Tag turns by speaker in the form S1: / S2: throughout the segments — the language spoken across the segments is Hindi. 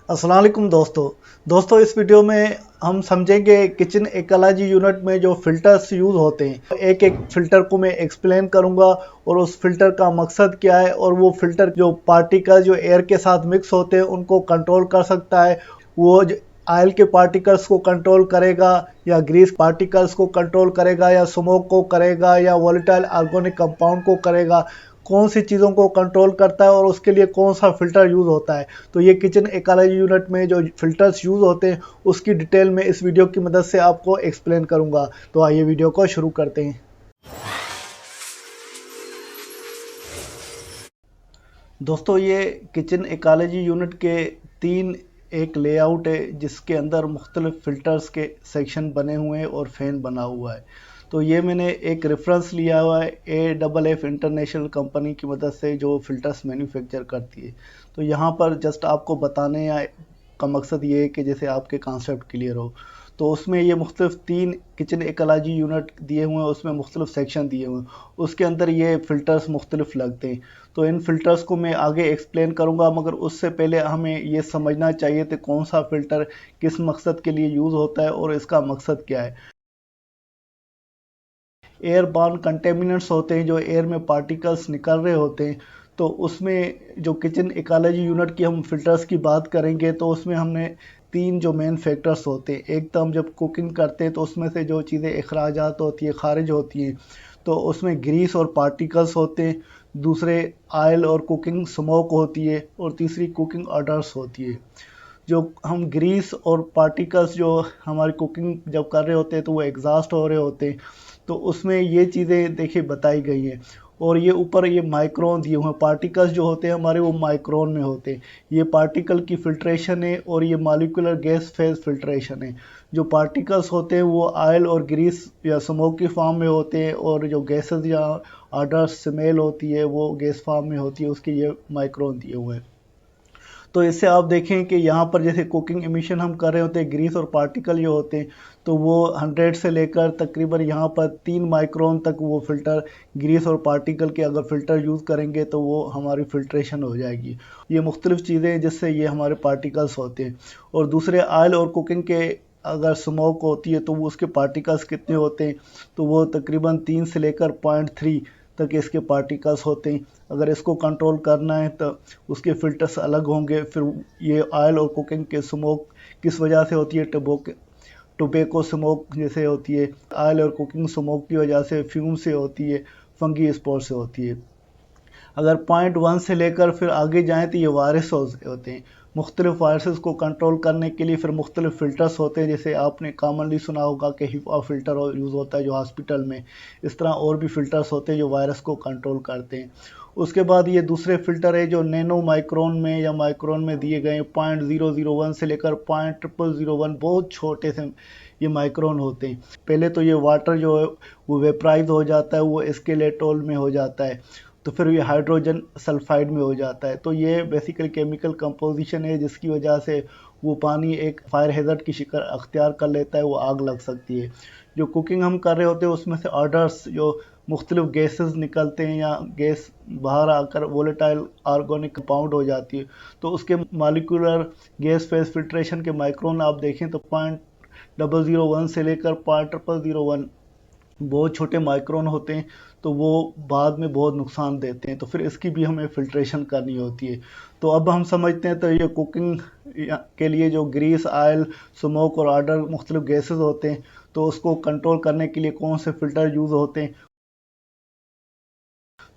S1: अस्सलाम वालेकुम दोस्तों इस वीडियो में हम समझेंगे किचन इकोलॉजी यूनिट में जो फ़िल्टर्स यूज़ होते हैं। एक एक फ़िल्टर को मैं एक्सप्लेन करूंगा और उस फ़िल्टर का मकसद क्या है और वो फ़िल्टर जो पार्टिकल जो एयर के साथ मिक्स होते हैं उनको कंट्रोल कर सकता है। वो ऑयल के पार्टिकल्स को कंट्रोल करेगा या ग्रीस पार्टिकल्स को कंट्रोल करेगा या स्मोक को करेगा या वोलेटाइल ऑर्गेनिक कंपाउंड को करेगा। कौन सी चीज़ों को कंट्रोल करता है और उसके लिए कौन सा फ़िल्टर यूज़ होता है। तो ये किचन इकोलॉजी यूनिट में जो फ़िल्टर्स यूज़ होते हैं उसकी डिटेल में इस वीडियो की मदद से आपको एक्सप्लेन करूँगा। तो आइए वीडियो को शुरू करते हैं। दोस्तों ये किचन इकोलॉजी यूनिट के तीन एक लेआउट है जिसके अंदर मुख्तलिफ फ़िल्टर्स के सेक्शन बने हुए हैं और फ़ैन बना हुआ है। तो ये मैंने एक रेफरेंस लिया हुआ है AFF इंटरनेशनल कंपनी की मदद से जो फ़िल्टर्स मैन्युफैक्चर करती है। तो यहाँ पर जस्ट आपको बताने का मकसद ये है कि जैसे आपके कॉन्सेप्ट क्लियर हो। तो उसमें ये मुख्तलिफ तीन किचन इकोलॉजी यूनिट दिए हुए हैं, उसमें मुख्तलिफ सेक्शन दिए हुए हैं, उसके अंदर ये फ़िल्टर्स मुख्तलिफ लगते हैं। तो इन फ़िल्टर्स को मैं आगे एक्सप्लेन करूंगा, मगर उससे पहले हमें ये समझना चाहिए कि कौन सा फ़िल्टर किस मकसद के लिए यूज़ होता है और इसका मकसद क्या है। एयर बॉर्न कंटेमिनेंट्स होते हैं, जो एयर में पार्टिकल्स निकल रहे होते हैं, तो उसमें जो किचन इकोलॉजी यूनिट की हम फ़िल्टर्स की बात करेंगे तो उसमें हमने तीन जो मेन फैक्टर्स होते हैं। एक तो हम जब कुकिंग करते हैं तो उसमें से जो चीज़ें अखराजात होती है, खारिज होती हैं, तो उसमें ग्रीस और पार्टिकल्स होते हैं। दूसरे ऑयल और कुकिंग स्मोक होती है और तीसरी कुकिंग ऑडर्स होती है। जो हम ग्रीस और पार्टिकल्स जो हमारी कुकिंग जब कर रहे होते हैं तो वो एग्जॉस्ट हो रहे होते हैं, तो उसमें ये चीज़ें देखिए बताई गई हैं। और ये ऊपर ये माइक्रोन दिए हुए हैं, पार्टिकल्स जो होते हैं हमारे वो माइक्रोन में होते हैं। ये पार्टिकल की फ़िल्ट्रेशन है और ये मॉलिक्यूलर गैस फेज फ़िल्ट्रेशन है। जो पार्टिकल्स होते हैं वो ऑयल और ग्रीस या स्मोक की फॉर्म में होते हैं और जो गैसेस या ऑडर्स स्मेल होती है वो गैस फॉर्म में होती है, उसके ये माइक्रोन दिए हुए हैं। तो इससे आप देखें कि यहाँ पर जैसे कुकिंग एमिशन हम कर रहे होते हैं, ग्रीस और पार्टिकल जो होते हैं तो वो 100 से लेकर तकरीबन यहाँ पर 3 माइक्रोन तक वो फ़िल्टर ग्रीस और पार्टिकल के अगर फ़िल्टर यूज़ करेंगे तो वो हमारी फ़िल्ट्रेशन हो जाएगी। ये मुख्तलिफ़ चीज़ें हैं जिससे ये हमारे पार्टिकल्स होते हैं। और दूसरे ऑयल और कुकिंग के अगर स्मोक होती है तो वो उसके पार्टिकल्स कितने होते हैं, तो वो तकरीबन 3 से लेकर 0.3 तक इसके पार्टिकल्स होते हैं। अगर इसको कंट्रोल करना है तो उसके फ़िल्टर्स अलग होंगे। फिर ये ऑयल और कुकिंग के स्मोक किस वजह से होती है, टोबैको स्मोक जैसे होती है, ऑयल और कुकिंग स्मोक की वजह से फ्यूम से होती है, फंगी स्पॉट से होती है। अगर 0.1 से लेकर फिर आगे जाएँ तो ये वायरस होते हैं। मुख्तलिफ वायरसेस को कंट्रोल करने के लिए फिर मुख्तलिफ फ़िल्टर्स होते हैं, जैसे आपने कॉमनली सुना होगा कि HEPA फ़िल्टर यूज़ होता है जो हॉस्पिटल में। इस तरह और भी फ़िल्टर्स होते हैं जो वायरस को कंट्रोल करते हैं। उसके बाद ये दूसरे फ़िल्टर है जो नैनो माइक्रोन में या माइक्रोन में दिए गए 0.001 से लेकर 0.0001, बहुत छोटे से ये माइक्रोन होते हैं। पहले तो ये वाटर जो है वो वेपराइज हो जाता है, वो एस्केलेटोल में हो जाता है, तो फिर ये हाइड्रोजन सल्फाइड में हो जाता है। तो ये बेसिकली केमिकल कंपोजिशन है जिसकी वजह से वो पानी एक फायर हैज़र्ड की शिकल अख्तियार कर लेता है, वो आग लग सकती है। जो कुकिंग हम कर रहे होते हैं उसमें से ऑडर्स जो मुख्तलिफ गैसेस निकलते हैं या गैस बाहर आकर वोलेटाइल ऑर्गेनिक कंपाउंड हो जाती है, तो उसके मॉलिक्यूलर गैस फेज फिल्ट्रेशन के माइक्रोन आप देखें तो 0.001 से लेकर 0.0001 बहुत छोटे माइक्रोन होते हैं, तो वो बाद में बहुत नुकसान देते हैं। तो फिर इसकी भी हमें फ़िल्ट्रेशन करनी होती है। तो अब हम समझते हैं तो ये कुकिंग के लिए जो ग्रीस, ऑयल, स्मोक और अदर मुख्तलिफ गैसेस होते हैं, तो उसको कंट्रोल करने के लिए कौन से फ़िल्टर यूज़ होते हैं।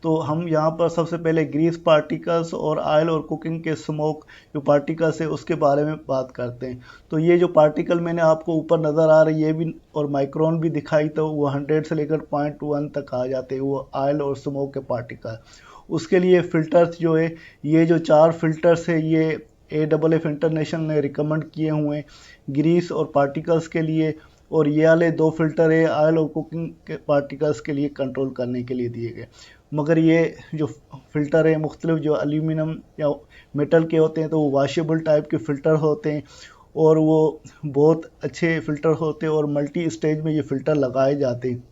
S1: तो हम यहाँ पर सबसे पहले ग्रीस पार्टिकल्स और ऑयल और कुकिंग के स्मोक जो पार्टिकल्स है उसके बारे में बात करते हैं। तो ये जो पार्टिकल मैंने आपको ऊपर नज़र आ रही है ये भी और माइक्रोन भी दिखाई, तो वो 100 से लेकर 0.1 तक आ जाते हैं वो ऑयल और स्मोक के पार्टिकल। उसके लिए फ़िल्टर्स जो है, ये जो 4 फ़िल्टर्स है ये AFF इंटरनेशनल ने रिकमेंड किए हुए हैं ग्रीस और पार्टिकल्स के लिए, और ये वाले 2 फ़िल्टर है ऑयल और कुकिंग के पार्टिकल्स के लिए कंट्रोल करने के लिए दिए गए। मगर ये जो फ़िल्टर है मुख्तलिफ जो एल्यूमिनियम या मेटल के होते हैं तो वो वॉशेबल टाइप के फ़िल्टर होते हैं और वो बहुत अच्छे फ़िल्टर होते हैं और मल्टी स्टेज में ये फ़िल्टर लगाए जाते हैं।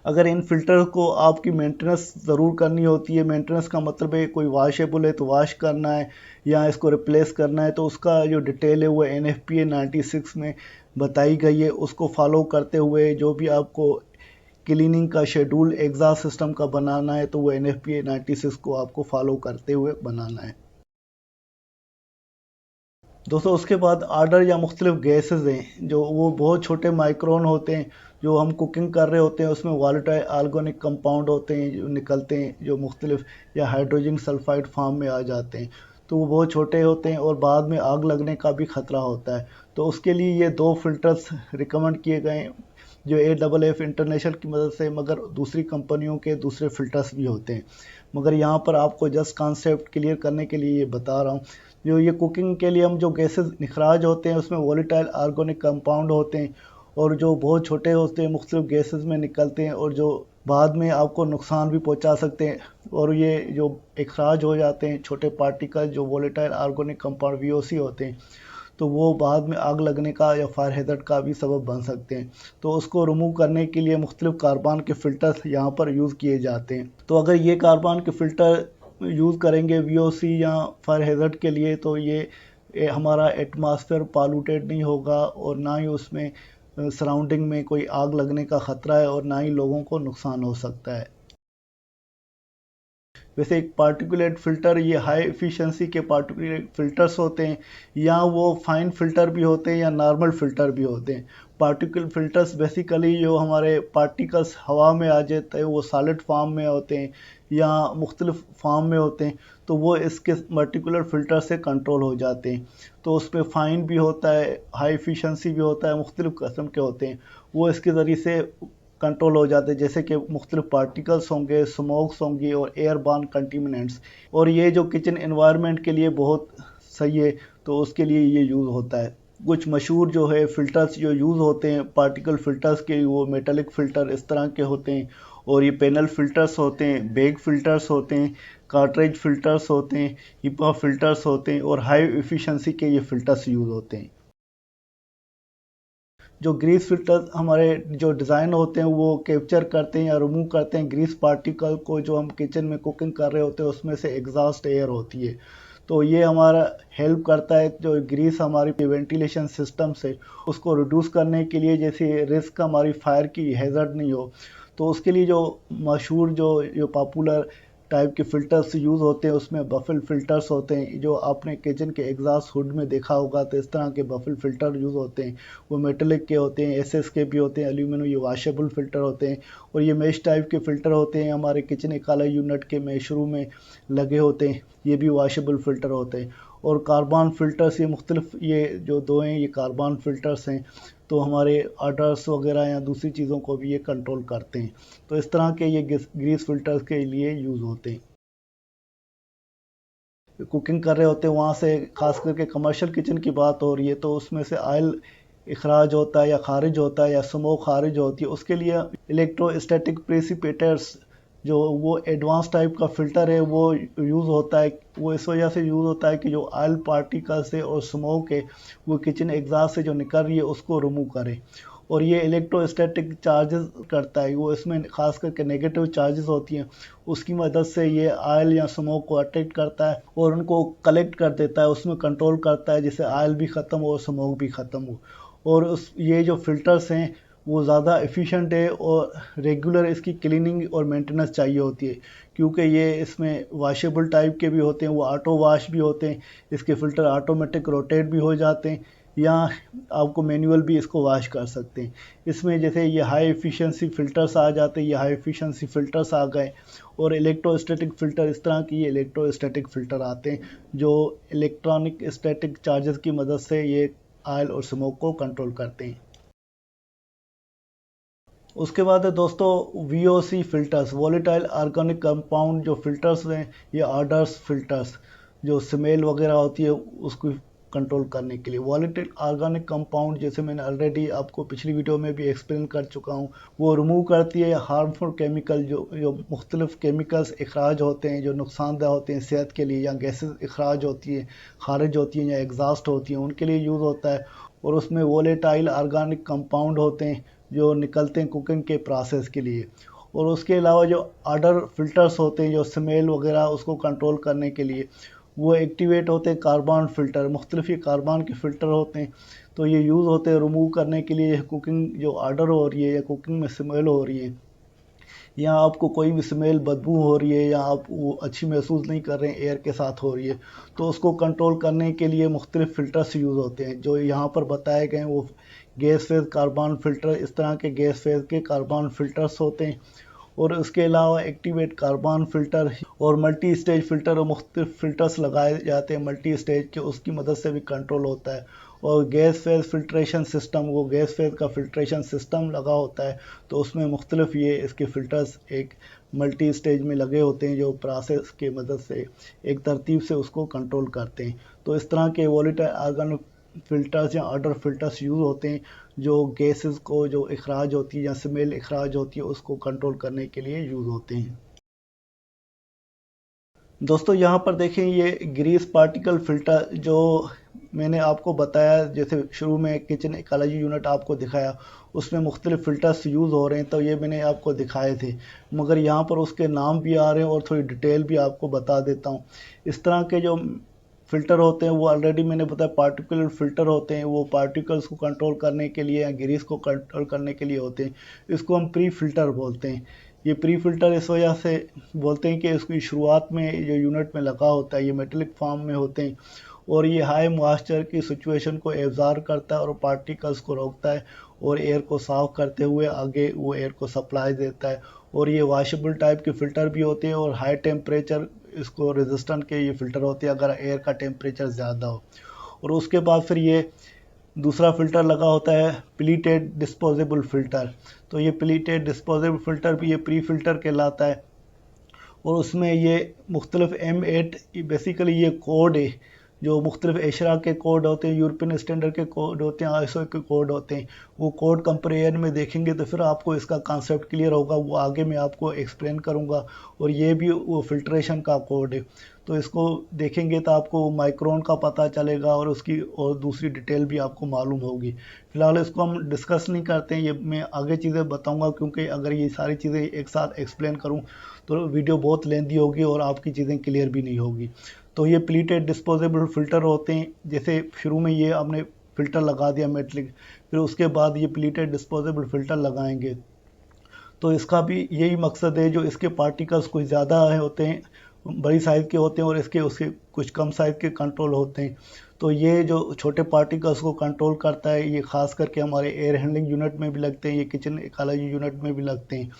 S1: अगर इन फिल्टर को आपकी मेंटेनेंस ज़रूर करनी होती है, मेंटेनेंस का मतलब है कोई वॉशेबल है तो वॉश करना है या इसको रिप्लेस करना है, तो उसका जो डिटेल है वो NFPA 96 में बताई गई है। उसको फॉलो करते हुए जो भी आपको क्लीनिंग का शेड्यूल एग्जॉस्ट सिस्टम का बनाना है तो वो NFPA 96 को आपको फॉलो करते हुए बनाना है। दोस्तों उसके बाद आर्डर या मुख्तलिफ गैसेज हैं जो वो बहुत छोटे माइक्रोन होते हैं, जो हम कुकिंग कर रहे होते हैं उसमें वॉलेटाइल ऑर्गेनिक कंपाउंड होते हैं जो निकलते हैं, जो मुख्तलिफ या हाइड्रोजन सल्फाइड फॉर्म में आ जाते हैं। तो वो बहुत छोटे होते हैं और बाद में आग लगने का भी ख़तरा होता है। तो उसके लिए ये दो फिल्टर्स रिकमेंड किए गए हैं जो AFF इंटरनेशनल की मदद से, मगर दूसरी कंपनियों के दूसरे फ़िल्टर्स भी होते हैं। मगर यहाँ पर आपको जस्ट कॉन्सेप्ट क्लियर करने के लिए ये बता रहा हूँ। जो ये कुकिंग के लिए हम जो गैसेस निखराज होते हैं उसमें वोलेटाइल ऑर्गेनिक कंपाउंड होते हैं और जो बहुत छोटे होते हैं मुख्तलिफ गैसेस में निकलते हैं और जो बाद में आपको नुकसान भी पहुंचा सकते हैं। और ये जो इखराज हो जाते हैं छोटे पार्टिकल जो वोलेटाइल ऑर्गेनिक कंपाउंड VOC होते हैं, तो वो बाद में आग लगने का या फायर हैज़र्ड का भी सबब बन सकते हैं। तो उसको रिमूव करने के लिए मुख्तलिफ कार्बन के फ़िल्टर्स यहाँ पर यूज़ किए जाते हैं। तो अगर ये कार्बन के फ़िल्टर यूज़ करेंगे VOC या फायर हैज़र्ड के लिए तो ये हमारा एटमॉस्फेयर पॉल्यूटेड नहीं होगा और ना ही उसमें सराउंडिंग में कोई आग लगने का ख़तरा है और ना ही लोगों को नुकसान हो सकता है। वैसे एक पार्टिकुलेट फ़िल्टर ये हाई एफिशिएंसी के पार्टिकुलेट फ़िल्टर्स होते हैं या वो फाइन फ़िल्टर भी होते हैं या नॉर्मल फ़िल्टर भी होते हैं। पार्टिकल फ़िल्टर्स बेसिकली जो हमारे पार्टिकल्स हवा में आ जाते हैं वो सॉलिड फॉर्म में होते हैं या मुख्तलिफ फॉर्म में होते हैं, तो वो इसके पर्टिकुलर फ़िल्टर से कंट्रोल हो जाते हैं। तो उसमें फ़ाइन भी होता है, हाई एफिशिएंसी भी होता है, मुख्तलिफ किस्म के होते हैं, वो इसके ज़रिए से कंट्रोल हो जाते हैं, जैसे कि मुख्तलिफ पार्टिकल्स होंगे, स्मोक्स होंगी और एयरबॉर्न कंटेमिनेंट्स। और ये जो किचन एनवायरनमेंट के लिए बहुत सही है, तो उसके लिए ये यूज़ होता है। कुछ मशहूर जो है फ़िल्टर्स जो यूज़ होते हैं पार्टिकल फ़िल्टर्स के, वो मेटालिक फ़िल्टर इस तरह के होते हैं और ये पैनल फ़िल्टर्स होते हैं, बेग फ़िल्टर्स होते हैं, कार्ट्रिज फ़िल्टर्स होते हैं, HEPA फ़िल्टर्स होते हैं और हाई एफिशिएंसी के ये फ़िल्टर्स यूज़ होते हैं। जो ग्रीस फिल्टर हमारे जो डिज़ाइन होते हैं वो कैप्चर करते हैं या रिमूव करते हैं ग्रीस पार्टिकल को, जो हम किचन में कुकिंग कर रहे होते हैं उसमें से एग्जॉस्ट एयर होती है। तो ये हमारा हेल्प करता है जो ग्रीस हमारी वेंटिलेशन सिस्टम से उसको रिड्यूस करने के लिए, जैसे रिस्क हमारी फायर की हैज़र्ड नहीं हो। तो उसके लिए जो मशहूर जो पॉपुलर टाइप के फ़िल्टर्स यूज़ होते हैं उसमें बफल फ़िल्टर्स होते हैं, जो आपने किचन के एग्जॉस्ट हुड में देखा होगा। तो इस तरह के बफल फ़िल्टर यूज़ होते हैं, वो मेटलिक के होते हैं, SS के भी होते हैं, एल्यूमिनियम ये वॉशेबल फ़िल्टर होते हैं और ये मेश टाइप के फ़िल्टर होते हैं हमारे किचन इकाला यूनिट के मेशरू में लगे होते हैं, ये भी वॉशेबल फ़िल्टर होते हैं। और कार्बन फ़िल्टर्स ये मुख्तलिफ, ये जो दो हैं ये कार्बन फ़िल्टर्स हैं, तो हमारे ऑर्डर्स वगैरह या दूसरी चीज़ों को भी ये कंट्रोल करते हैं। तो इस तरह के ये ग्रीस फ़िल्टर्स के लिए यूज़ होते हैं। कुकिंग कर रहे होते हैं वहाँ से, ख़ास करके कमर्शियल किचन की बात हो रही है, तो उसमें से ऑयल इखराज होता है या खारिज होता है या स्मोक खारिज होती है, उसके लिए इलेक्ट्रोस्टैटिक प्रेसिपिटेटर्स जो वो एडवांस टाइप का फ़िल्टर है वो यूज़ होता है। वो इस वजह से यूज़ होता है कि जो ऑयल पार्टिकल्स है और स्मोक है वो किचन एग्जॉस्ट से जो निकल रही है उसको रिमूव करे। और ये इलेक्ट्रोस्टैटिक चार्जेस करता है, वो इसमें ख़ास करके नेगेटिव चार्जेस होती हैं, उसकी मदद से ये ऑयल या स्मोक को अट्रैक्ट करता है और उनको कलेक्ट कर देता है, उसमें कंट्रोल करता है जिससे ऑयल भी ख़त्म हो और स्मोक भी ख़त्म हो। और उस ये जो फ़िल्टर्स हैं वो ज़्यादा एफिशिएंट है और रेगुलर इसकी क्लीनिंग और मेंटेनेंस चाहिए होती है, क्योंकि ये इसमें वॉशेबल टाइप के भी होते हैं, वो ऑटो वॉश भी होते हैं, इसके फ़िल्टर ऑटोमेटिक रोटेट भी हो जाते हैं या आपको मैनुअल भी इसको वॉश कर सकते हैं। इसमें जैसे ये हाई एफिशिएंसी फ़िल्टर्स आ जाते हैं, ये हाई एफिशिएंसी फ़िल्टर्स आ गए और इलेक्ट्रोस्टैटिक फ़िल्टर, इस तरह की ये इलेक्ट्रोस्टैटिक फ़िल्टर आते हैं जो इलेक्ट्रॉनिक स्टैटिक चार्जेस की मदद से ये ऑयल और स्मोक को कंट्रोल करते हैं। उसके बाद है दोस्तों VOC filters, volatile organic compound जो फ़िल्टर्स हैं, ये ऑर्डर्स फ़िल्टर्स जो स्मेल वगैरह होती है उसको कंट्रोल करने के लिए। वोलेटाइल ऑर्गेनिक कंपाउंड जैसे मैंने ऑलरेडी आपको पिछली वीडियो में भी एक्सप्लेन कर चुका हूँ, वो रिमूव करती है हार्मफुल केमिकल, जो मुख्तलिफ केमिकल्स अखराज होते हैं जो नुकसानदेह होते हैं सेहत के लिए, या गैसेस अखराज होती है, खारिज होती हैं या एग्जॉस्ट होती हैं, उनके लिए यूज़ होता है। और उसमें वोलेटाइल ऑर्गेनिक कंपाउंड होते हैं जो निकलते हैं कुकिंग के प्रोसेस के लिए। और उसके अलावा जो अदर फिल्टर्स होते हैं जो स्मेल वगैरह उसको कंट्रोल करने के लिए वो एक्टिवेट होते हैं। कार्बन फ़िल्टर, मुख्तलिफ ये कार्बन के फ़िल्टर होते हैं, तो ये यूज़ होते हैं रिमूव करने के लिए कुकिंग जो ऑर्डर हो रही है या कुकिंग में स्मेल हो रही है, या आपको कोई भी स्मेल बदबू हो रही है या आप वो अच्छी महसूस नहीं कर रहे हैं एयर के साथ हो रही है, तो उसको कंट्रोल करने के लिए मुख्तलिफ फ़िल्टर्स यूज़ होते हैं जो यहाँ पर बताए गए हैं। वो गैस फेज़ कार्बन फ़िल्टर, इस तरह के गैस फेज़ के कार्बन फ़िल्टर्स होते हैं। और उसके अलावा एक्टिवेट कार्बन फ़िल्टर और मल्टी स्टेज फ़िल्टर और मुख्तलिफ फ़िल्टर्स लगाए जाते हैं मल्टी स्टेज के, उसकी मदद से भी कंट्रोल होता है। और गैस फेज़ फ़िल्ट्रेशन सिस्टम, वो गैस फेज़ का फ़िल्ट्रेशन सिस्टम लगा होता है, तो उसमें मुख्तलिफ ये इसके फ़िल्टर्स एक मल्टी स्टेज में लगे होते हैं जो प्रोसेस की मदद से एक तरतीब से उसको कंट्रोल करते हैं। तो इस तरह के वोलेटाइल ऑर्गेनिक फ़िल्टर्स या अदर फ़िल्टर्स यूज़ होते हैं जो गैसेस को जो इखराज होती है या स्मेल इखराज होती है उसको कंट्रोल करने के लिए यूज़ होते हैं। दोस्तों यहाँ पर देखें ये ग्रीस पार्टिकल फ़िल्टर जो मैंने आपको बताया, जैसे शुरू में किचन इकोलॉजी यूनिट आपको दिखाया, उसमें मुख्तलिफ फ़िल्टर्स यूज़ हो रहे हैं, तो ये मैंने आपको दिखाए थे, मगर यहाँ पर उसके नाम भी आ रहे हैं और थोड़ी डिटेल भी आपको बता देता हूँ। इस तरह के जो फ़िल्टर होते हैं वो ऑलरेडी मैंने बताया पार्टिकुलर फ़िल्टर होते हैं, वो पार्टिकल्स को कंट्रोल करने के लिए या ग्रीस को कंट्रोल करने के लिए होते हैं। इसको हम प्री फ़िल्टर बोलते हैं। ये प्री फ़िल्टर इस वजह से बोलते हैं कि इसकी शुरुआत में जो यूनिट में लगा होता है ये मेटेलिक फॉर्म में होते हैं और ये हाई मॉइस्चर की सिचुएशन को एब्जॉर्ब करता है और पार्टिकल्स को रोकता है और एयर को साफ करते हुए आगे वो एयर को सप्लाई देता है। और ये वॉशेबल टाइप के फ़िल्टर भी होते हैं और हाई टेम्परेचर इसको रेजिस्टेंट के ये फ़िल्टर होते हैं अगर एयर का टेम्परेचर ज़्यादा हो। और उसके बाद फिर ये दूसरा फ़िल्टर लगा होता है प्लीटेड डिस्पोजेबल फ़िल्टर। तो ये प्लीटेड डिस्पोजेबल फ़िल्टर भी ये प्री फ़िल्टर कहलाता है और उसमें ये मुख्तलिफ M8 बेसिकली ये कोड है जो मुख्तलिफ एशरा के कोड होते हैं, यूरोपियन स्टैंडर्ड के कोड होते हैं, ISO के कोड होते हैं। वो कोड कंपेरिजन में देखेंगे तो फिर आपको इसका कॉन्सेप्ट क्लियर होगा, वो आगे मैं आपको एक्सप्लेन करूँगा। और ये भी वो फ़िल्ट्रेशन का कोड है, तो इसको देखेंगे तो आपको माइक्रोन का पता चलेगा और उसकी और दूसरी डिटेल भी आपको मालूम होगी। फ़िलहाल इसको हम डिस्कस नहीं करते हैं, ये मैं आगे चीज़ें बताऊंगा क्योंकि अगर ये सारी चीज़ें एक साथ एक्सप्लेन करूं तो वीडियो बहुत लेंदी होगी और आपकी चीज़ें क्लियर भी नहीं होगी। तो ये प्लीटेड डिस्पोजेबल फ़िल्टर होते हैं, जैसे शुरू में ये आपने फ़िल्टर लगा दिया मेटलिक, फिर उसके बाद ये प्लीटेड डिस्पोजेबल फ़िल्टर लगाएंगे, तो इसका भी यही मकसद है जो इसके पार्टिकल्स कुछ ज़्यादा होते हैं, बड़ी साइज़ के होते हैं और इसके उसके कुछ कम साइज़ के कंट्रोल होते हैं। तो ये जो छोटे पार्टिकल्स को कंट्रोल करता है ये ख़ास करके हमारे एयर हैंडलिंग यूनिट में भी लगते हैं, ये किचन इकोलॉजी यूनिट में भी लगते हैं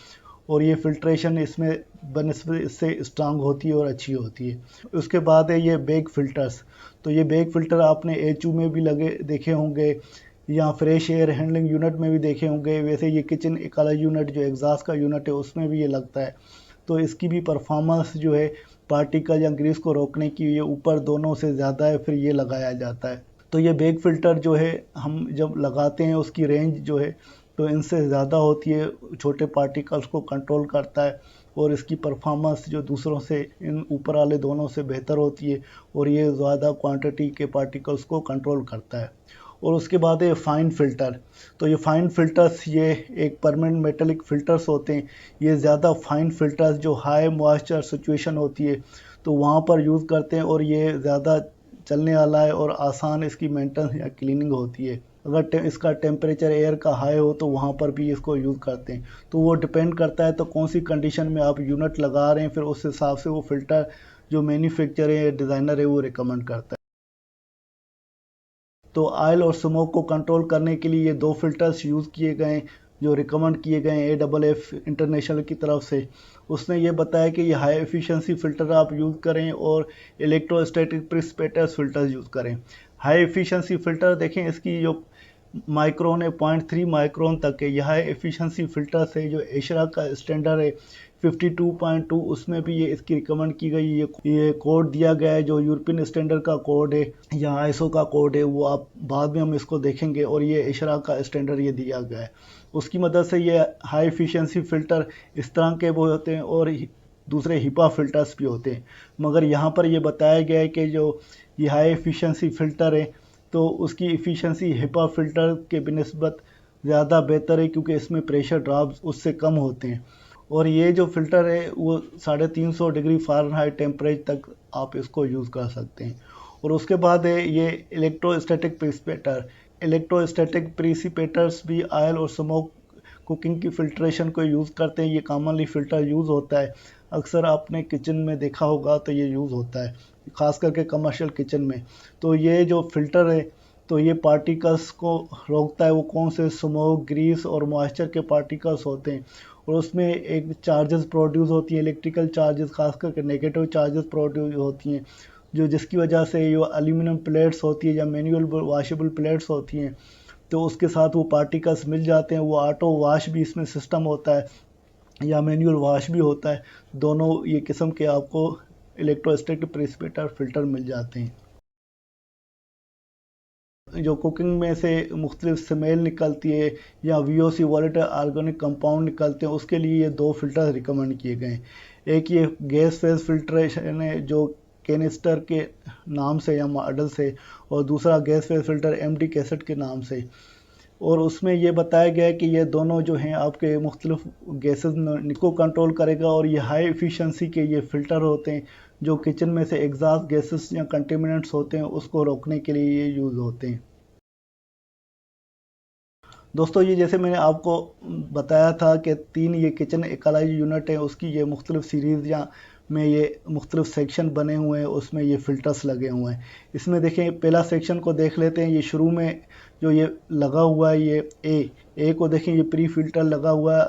S1: और ये फ़िल्ट्रेशन इसमें बनस्बत इससे स्ट्रांग होती है और अच्छी होती है। उसके बाद है ये बैग फ़िल्टर्स। तो ये बैग फ़िल्टर आपने HU में भी लगे देखे होंगे या फ्रेश एयर हैंडलिंग यूनिट में भी देखे होंगे। वैसे ये किचन इकोलॉजी यूनिट जो एग्जॉस्ट का यूनिट है उसमें भी ये लगता है। तो इसकी भी परफॉर्मेंस जो है पार्टिकल या ग्रीस को रोकने की ये ऊपर दोनों से ज़्यादा है, फिर ये लगाया जाता है। तो ये बैग फ़िल्टर जो है हम जब लगाते हैं उसकी रेंज जो है तो इनसे ज़्यादा होती है, छोटे पार्टिकल्स को कंट्रोल करता है और इसकी परफॉर्मेंस जो दूसरों से इन ऊपर वाले दोनों से बेहतर होती है और ये ज़्यादा क्वांटिटी के पार्टिकल्स को कंट्रोल करता है। और उसके बाद है फ़ाइन फ़िल्टर। तो ये फ़ाइन फ़िल्टर्स ये एक परमानेंट मेटेलिक फ़िल्टर्स होते हैं। ये ज़्यादा फ़ाइन फ़िल्टर्स जो हाई मॉइस्चर सिचुएशन होती है तो वहाँ पर यूज़ करते हैं और ये ज़्यादा चलने वाला है और आसान इसकी मेंटेनेंस या क्लीनिंग होती है। अगर इसका टेम्परेचर एयर का हाई हो तो वहाँ पर भी इसको यूज़ करते हैं। तो वो डिपेंड करता है तो कौन सी कंडीशन में आप यूनिट लगा रहे हैं, फिर उस हिसाब से वो फ़िल्टर जो मैन्युफैक्चरर है डिज़ाइनर है वो रिकमेंड करता है। तो ऑयल और स्मोक को कंट्रोल करने के लिए ये दो फिल्टर्स यूज़ किए गए जो रिकमेंड किए गए AFF इंटरनेशनल की तरफ से। उसने ये बताया कि ये हाई एफिशिएंसी फ़िल्टर आप यूज़ करें और इलेक्ट्रोस्टैटिक प्रिसिपिटेस फ़िल्टर्स यूज़ करें। हाई एफिशिएंसी फ़िल्टर देखें इसकी जो माइक्रोन है 0.3 माइक्रोन तक है। यह हाई एफिशिएंसी फ़िल्टर से जो एशरा का स्टैंडर्ड है 52.2 उसमें भी ये इसकी रिकमेंड की गई। ये कोड दिया गया है जो यूरोपियन स्टैंडर्ड का कोड है या ISO का कोड है, वो आप बाद में हम इसको देखेंगे और ये एशरा का स्टैंडर्ड ये दिया गया है। उसकी मदद से ये हाई एफिशिएंसी फ़िल्टर इस तरह के वो होते हैं और दूसरे हिपा फ़िल्टर्स भी होते हैं। मगर यहाँ पर ये बताया गया है कि जो ये हाई एफिशिएंसी फ़िल्टर है तो उसकी एफिशिएंसी हिपा फ़िल्टर के बिनिस्बत ज़्यादा बेहतर है क्योंकि इसमें प्रेशर ड्रॉप्स उससे कम होते हैं और ये जो फ़िल्टर है वो 350 डिग्री फ़ारेनहाइट टेम्परेचर तक आप इसको यूज़ कर सकते हैं। और उसके बाद है ये इलेक्ट्रोस्टैटिक प्रिसिपिटेटर। इलेक्ट्रोस्टैटिक प्रिसिपिटेटर्स भी ऑयल और स्मोक कुकिंग की फ़िल्ट्रेशन को यूज़ करते हैं। ये कॉमनली फ़िल्टर यूज़ होता है, अक्सर आपने किचन में देखा होगा तो ये यूज़ होता है, ख़ास करके कमर्शियल किचन में। तो ये जो फ़िल्टर है तो ये पार्टिकल्स को रोकता है, वो कौन से स्मोक, ग्रीस और मॉइस्चर के पार्टिकल्स होते हैं। और उसमें एक चार्जेस प्रोड्यूस होती हैं, इलेक्ट्रिकल चार्जेस, खास करके नेगेटिव चार्जेस प्रोड्यूस होती हैं, जो जिसकी वजह से ये एल्यूमिनियम प्लेट्स होती है या मैनुअल वॉशेबल प्लेट्स होती हैं, तो उसके साथ वो पार्टिकल्स मिल जाते हैं। वो ऑटो वॉश भी इसमें सिस्टम होता है या मैनुअल वॉश भी होता है। दोनों ये किस्म के आपको इलेक्ट्रोस्टैटिक प्रिसिपिटेटर फ़िल्टर मिल जाते हैं। जो कुकिंग में से मुख्तलिफ स्मेल निकलती है या वीओसी वॉलेटाइल ऑर्गेनिक कंपाउंड निकलते हैं, उसके लिए ये 2 फ़िल्टर रिकमेंड किए गए हैं। एक ये गैस फेज फिल्ट्रेशन है जो कैनिस्टर के नाम से या मॉडल से, और दूसरा gas phase filter MD cassette के नाम से। और उसमें ये बताया गया है कि ये दोनों जो हैं आपके मुख्तलिफ गैसेस को कंट्रोल करेगा, और ये हाई एफिशिएंसी के ये फ़िल्टर होते हैं जो किचन में से एग्जॉस्ट गैसेस या कंटेमिनेंट्स होते हैं उसको रोकने के लिए ये यूज़ होते हैं। दोस्तों ये जैसे मैंने आपको बताया था कि 3 ये किचन इकोलॉजी यूनिट है, उसकी ये मुख्तलिफ सीरीज़ या में ये मुख्तलिफ सेक्शन बने हुए हैं, उसमें ये फ़िल्टर्स लगे हुए हैं। इसमें देखें, पहला सेक्शन को देख लेते हैं। ये शुरू में जो ये लगा हुआ है ये ए को देखें, ये प्री फ़िल्टर लगा हुआ है,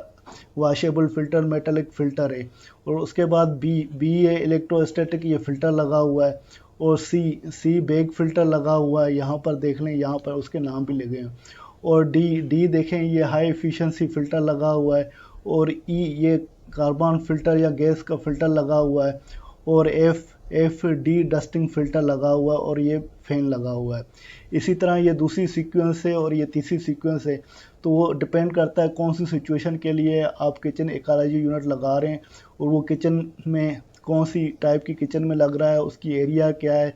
S1: वॉशेबल फ़िल्टर मेटालिक फ़िल्टर है। और उसके बाद बी है इलेक्ट्रोस्टैटिक, ये फ़िल्टर लगा हुआ है। और सी बेग फ़िल्टर लगा हुआ है, यहाँ पर देख लें, यहाँ पर उसके नाम भी लगे हैं। और डी देखें, ये हाई एफिशिएंसी फ़िल्टर लगा हुआ है। और ई ये कार्बन फ़िल्टर या गैस का फ़िल्टर लगा हुआ है। और एफ डी डस्टिंग फ़िल्टर लगा हुआ है, और ये फ़ैन लगा हुआ है। इसी तरह ये दूसरी सीक्वेंस है और ये तीसरी सीक्वेंस है। तो वो डिपेंड करता है कौन सी सिचुएशन के लिए आप किचन इकोलॉजी यूनिट लगा रहे हैं, और वो किचन में कौन सी टाइप की किचन में लग रहा है, उसकी एरिया क्या है,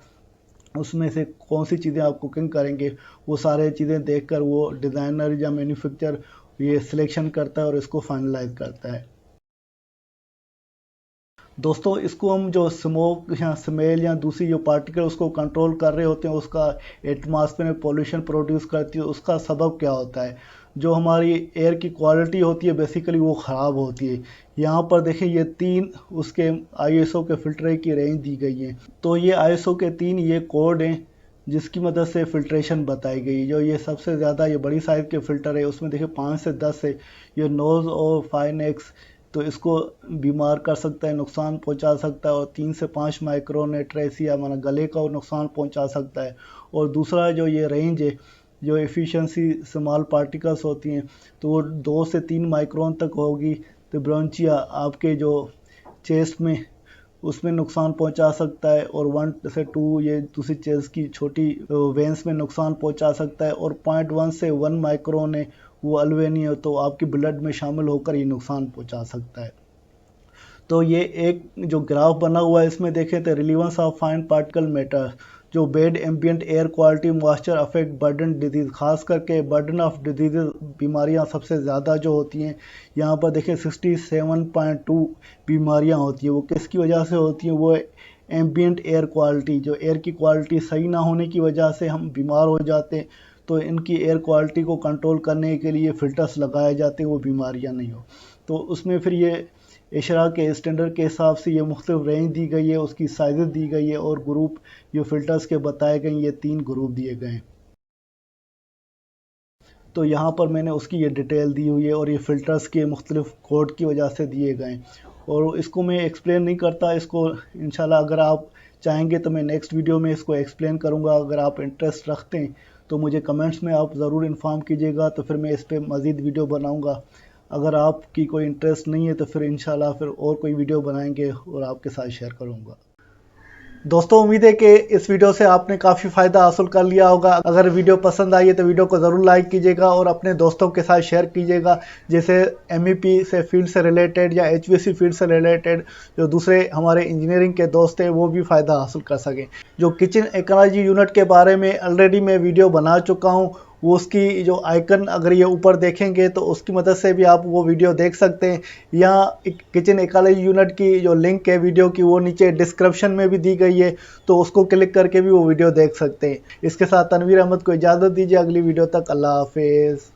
S1: उसमें से कौन सी चीज़ें आप कुकिंग करेंगे, वो सारे चीज़ें देखकर वो डिज़ाइनर या मैन्युफैक्चर ये सिलेक्शन करता है और इसको फाइनलाइज करता है। दोस्तों इसको हम जो स्मोक या स्मेल या दूसरी जो पार्टिकल उसको कंट्रोल कर रहे होते हैं, उसका एटमॉस्फेयर में पोल्यूशन प्रोड्यूस करती है, उसका सबब क्या होता है। जो हमारी एयर की क्वालिटी होती है बेसिकली वो ख़राब होती है। यहाँ पर देखें, ये 3 उसके आईएसओ के फ़िल्टर की रेंज दी गई है। तो ये आईएसओ के 3 ये कोड हैं जिसकी मदद से फ़िल्ट्रेशन बताई गई। जो ये सबसे ज़्यादा ये बड़ी साइज़ के फ़िल्टर है, उसमें देखिए 5 से 10 है। ये नोज़ और फाइनेक्स, तो इसको बीमार कर सकता है, नुकसान पहुंचा सकता है। और 3 से 5 माइक्रोन ट्रेसिया माना गले का नुकसान पहुंचा सकता है। और दूसरा जो ये रेंज है, जो एफिशिएंसी स्मॉल पार्टिकल्स होती हैं, तो वो 2 से 3 माइक्रोन तक होगी। तो ब्रोंचिया आपके जो चेस्ट में उसमें नुकसान पहुंचा सकता है। और 1 से 2 ये दूसरी चेस्ट की छोटी वेंस में नुकसान पहुंचा सकता है। और 0.1 से 1 माइक्रोन है वो अल्वेनिया है, तो आपकी ब्लड में शामिल होकर ये नुकसान पहुंचा सकता है। तो ये एक जो ग्राफ बना हुआ है इसमें देखें तो relevance of fine particle matter, जो bad ambient air quality moisture affect burden disease, खास करके बर्डन ऑफ डिजीज़ बीमारियां सबसे ज़्यादा जो होती हैं, यहाँ पर देखें 67.2 बीमारियां होती हैं। वो किसकी वजह से होती हैं, वो एम्बियंट एयर क्वालिटी, जो एयर की क्वालिटी सही ना होने की वजह से हम बीमार हो जाते हैं। तो इनकी एयर क्वालिटी को कंट्रोल करने के लिए फ़िल्टर्स लगाए जाते हैं, वो बीमारियां नहीं हो। तो उसमें फिर ये इशरा के स्टैंडर्ड के हिसाब से ये मुख्तलिफ रेंज दी गई है, उसकी साइज़ दी गई है, और ग्रुप जो फ़िल्टर्स के बताए गए ये 3 ग्रुप दिए गए हैं। तो यहाँ पर मैंने उसकी ये डिटेल दी हुई है, और ये फ़िल्टर्स के मुख्तलिफ कोड की वजह से दिए गए हैं। और इसको मैं एक्सप्लेन नहीं करता, इसको इंशाल्लाह अगर आप चाहेंगे तो मैं नेक्स्ट वीडियो में इसको एक्सप्लेन करूँगा। अगर आप इंटरेस्ट रखते हैं तो मुझे कमेंट्स में आप ज़रूर इन्फॉर्म कीजिएगा, तो फिर मैं इस पर मज़ीद वीडियो बनाऊँगा। अगर आपकी कोई इंटरेस्ट नहीं है तो फिर इंशाल्लाह फिर और कोई वीडियो बनाएंगे और आपके साथ शेयर करूँगा। दोस्तों उम्मीद है कि इस वीडियो से आपने काफ़ी फ़ायदा हासिल कर लिया होगा। अगर वीडियो पसंद आई है तो वीडियो को ज़रूर लाइक कीजिएगा और अपने दोस्तों के साथ शेयर कीजिएगा, जैसे MEP से फील्ड से रिलेटेड या HVAC फील्ड से रिलेटेड जो दूसरे हमारे इंजीनियरिंग के दोस्त हैं वो भी फ़ायदा हासिल कर सकें। जो किचन इकोलॉजी यूनिट के बारे में ऑलरेडी मैं वीडियो बना चुका हूँ, वो उसकी जो आइकन अगर ये ऊपर देखेंगे तो उसकी मदद से भी आप वो वीडियो देख सकते हैं, या किचन इकोलॉजी यूनिट की जो लिंक है वीडियो की वो नीचे डिस्क्रिप्शन में भी दी गई है, तो उसको क्लिक करके भी वो वीडियो देख सकते हैं। इसके साथ तनवीर अहमद को इजाज़त दीजिए, अगली वीडियो तक अल्लाह हाफिज़।